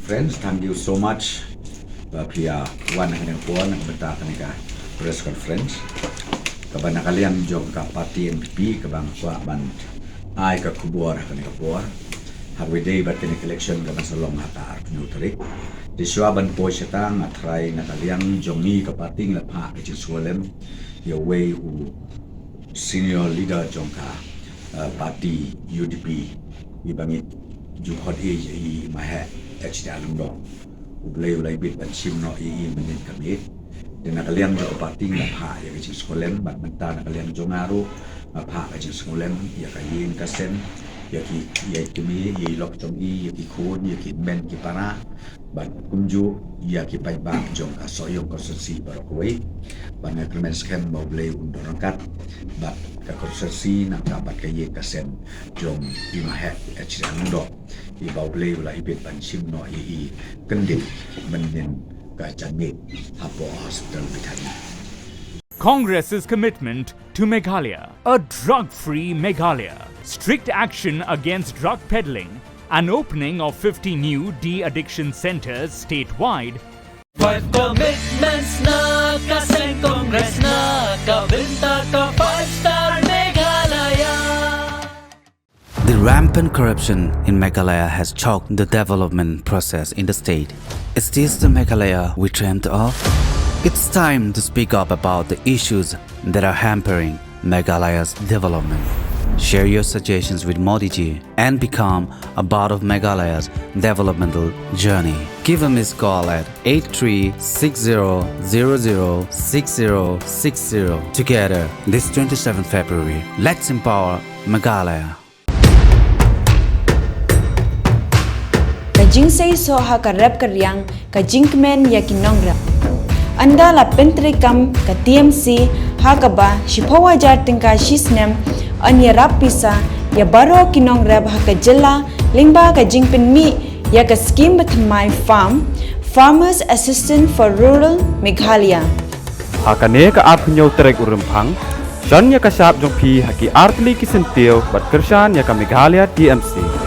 Friends, thank you so much. Pia one ng puan ng bata kanika press conference. Kaban kalian jong ka parti NPP kabang ban ay ka khubor kanika puan. Hagwide bat kanika election kaban sa long Atiar nutrik. Diswaban po siya tang atry na kalian jong ni ka parti ng Phah sngewlem your way u senior leader jong ka parti UDP ibangit juhod i Bah HDR dong. Ulay bit ban sim no menin kami din nakaliang jo parting na Phah ya kajing sngewlem bat menta nakaliang jo ngaru Phah kajing sngewlem ya kayin kasen ya kimi ya lok jong ya ki khun ya ki men ki para bat kumju ya ki pai bang jong ka soyong konsensi barokoi ban agreement scam mau blay undorangkat bat ka konsensi nak dapat kaye kasen jong Bah HDR dong i bau blay la ibet ban sim no i kyndit menin ka jangit hapo hospital bitani. Congress's commitment to Meghalaya, a drug-free Meghalaya, strict action against drug peddling, an opening of 50 new de-addiction centers statewide. 5 commitments na kasing Congress na kabinta ka 5-star Meghalaya. The rampant corruption in Meghalaya has choked the development process in the state. Is this the Meghalaya we dreamt of? It's time to speak up about the issues that are hampering Meghalaya's development. Share your suggestions with Modi ji and become a part of Meghalaya's developmental journey. Give a missed call at 8360006060. Together, this 27th February, let's empower Meghalaya. Kajing say so ha ka rap karyang ka jinkmen ya kinong rap. Anda la pentrikam ka TMC ha ka ba shipawa jar tingka shisnem anya rap pisa ya baro kinong rap ha ka jilla lingba ka jingpen mi ya ka scheme with my farm Farmers Assistant for Rural Meghalaya. Hakane ka ap nyo trek urumphang Shan ya ka sap jong phi haki artli ki sentil bat kershan ya ka Meghalaya TMC.